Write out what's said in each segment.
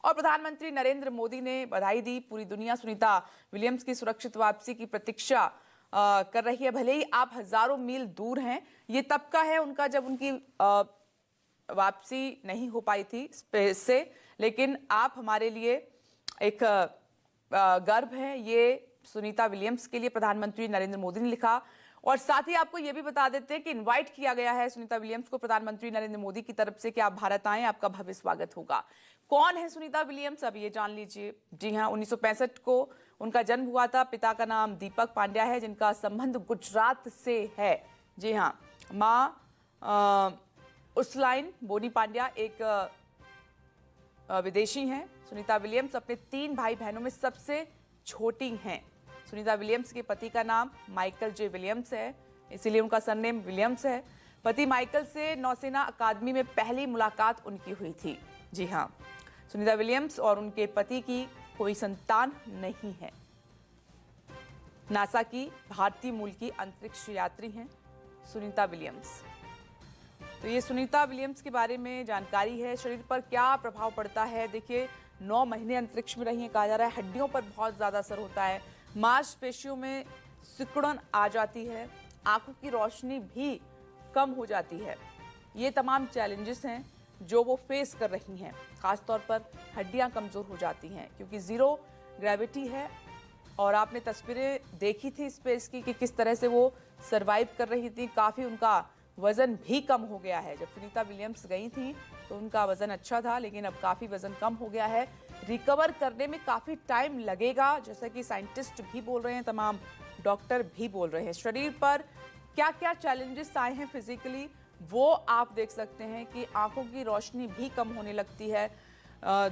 और प्रधानमंत्री नरेंद्र मोदी ने बधाई दी। पूरी दुनिया सुनीता विलियम्स की सुरक्षित वापसी की प्रतीक्षा कर रही है। भले ही आप हजारों मील दूर हैं, ये तबका है उनका जब उनकी वापसी नहीं हो पाई थी स्पेस से, लेकिन आप हमारे लिए एक गर्व है। ये सुनीता विलियम्स के लिए प्रधानमंत्री नरेंद्र मोदी ने लिखा। और साथ ही आपको यह भी बता देते हैं कि इनवाइट किया गया है सुनीता विलियम्स को प्रधानमंत्री नरेंद्र मोदी की तरफ से कि आप भारत आएं, आपका भव्य स्वागत होगा। कौन है सुनीता विलियम्स, अब ये जान लीजिए। जी हां, 1965 को उनका जन्म हुआ था। पिता का नाम दीपक पांड्या है, जिनका संबंध गुजरात से है। जी हां, मां उसलाइन बोनी पांड्या एक विदेशी हैं। सुनीता विलियम्स अपने 3 भाई बहनों में सबसे छोटी हैं। सुनीता विलियम्स के पति का नाम माइकल जे विलियम्स है, इसीलिए उनका सरनेम विलियम्स है। पति माइकल से नौसेना अकादमी में पहली मुलाकात उनकी हुई थी। जी हां, सुनीता विलियम्स और उनके पति की कोई संतान नहीं है। नासा की भारतीय मूल की अंतरिक्ष यात्री हैं सुनीता विलियम्स। तो ये सुनीता विलियम्स के बारे में जानकारी है। शरीर पर क्या प्रभाव पड़ता है, देखिए 9 महीने अंतरिक्ष में रही हैं। कहा जा रहा है हड्डियों पर बहुत ज्यादा असर होता है, मांसपेशियों में सिकुड़न आ जाती है, आंखों की रोशनी भी कम हो जाती है। ये तमाम चैलेंजेस हैं जो वो फेस कर रही हैं। खासतौर पर हड्डियां कमजोर हो जाती हैं क्योंकि जीरो ग्रेविटी है। और आपने तस्वीरें देखी थी स्पेस की कि किस तरह से वो सरवाइव कर रही थी। काफी उनका वजन भी कम हो गया है। जब सुनीता विलियम्स गई थी तो उनका वजन अच्छा था, लेकिन अब काफी वजन कम हो गया है। रिकवर करने में काफी टाइम लगेगा, जैसा कि साइंटिस्ट भी बोल रहे हैं, तमाम डॉक्टर भी बोल रहे हैं। शरीर पर क्या क्या चैलेंजेस आए हैं फिजिकली, वो आप देख सकते हैं कि आंखों की रोशनी भी कम होने लगती है,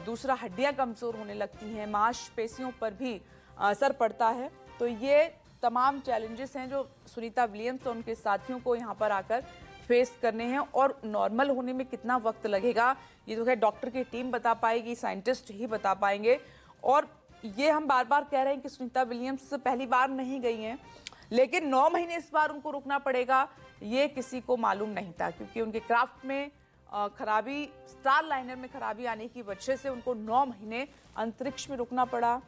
दूसरा हड्डियां कमजोर होने लगती हैं, मांसपेशियों पर भी असर पड़ता है। तो ये तमाम चैलेंजेस हैं जो सुनीता विलियम्स और उनके साथियों को यहाँ पर आकर फेस करने हैं। और नॉर्मल होने में कितना वक्त लगेगा ये तो है डॉक्टर की टीम बता पाएगी, साइंटिस्ट ही बता पाएंगे। और ये हम बार बार कह रहे हैं कि सुनीता विलियम्स पहली बार नहीं गई हैं, लेकिन 9 महीने इस बार उनको रुकना पड़ेगा ये किसी को मालूम नहीं था, क्योंकि उनके क्राफ्ट में खराबी, स्टार लाइनर में खराबी आने की वजह से उनको 9 महीने अंतरिक्ष में रुकना पड़ा,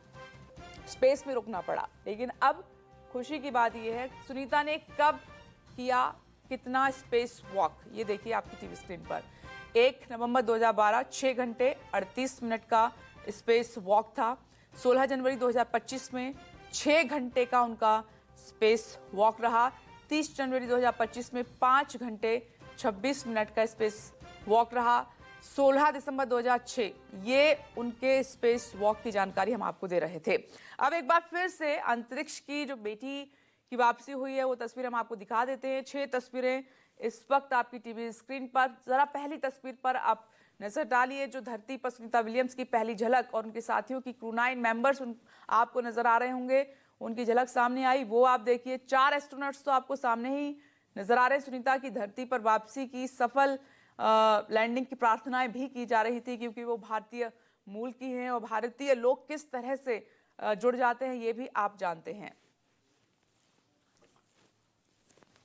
स्पेस में रुकना पड़ा। लेकिन अब खुशी की बात यह है सुनीता ने कब किया, कितना स्पेस वॉक, ये देखिए आपकी टीवी स्क्रीन पर। 1 नवंबर 2012 6 घंटे 38 मिनट का स्पेस वॉक था। 16 जनवरी 2025 में 6 घंटे का उनका स्पेस वॉक रहा। 30 जनवरी 2025 में 5 घंटे 26 मिनट का स्पेस वॉक रहा। 16 दिसंबर 2006 ये उनके स्पेस वॉक की जानकारी हम आपको दे रहे थे। अब एक बार फिर से अंतरिक्ष की जो बेटी की वापसी हुई है वो तस्वीर हम आपको दिखा देते हैं। 6 तस्वीरें इस वक्त आपकी टीवी स्क्रीन पर। जरा पहली तस्वीर पर आप नजर डालिए, जो धरती पर सुनीता विलियम्स की पहली झलक और उनके साथियों की क्रू 9 मेंबर्स आपको नजर आ रहे होंगे, उनकी झलक सामने आई, वो आप देखिए। 4 एस्ट्रोनॉट्स तो आपको सामने ही नजर आ रहे हैं। सुनीता की धरती पर वापसी की सफल लैंडिंग की प्रार्थनाएं भी की जा रही थी, क्योंकि वो भारतीय मूल की हैं और भारतीय लोग किस तरह से जुड़ जाते हैं ये भी आप जानते हैं।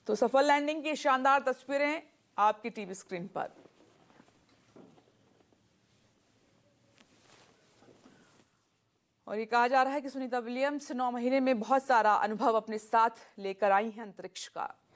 तो सफल लैंडिंग की शानदार तस्वीरें आपकी टीवी स्क्रीन पर। और ये कहा जा रहा है कि सुनीता विलियम्स 9 महीने में बहुत सारा अनुभव अपने साथ लेकर आई हैं अंतरिक्ष का।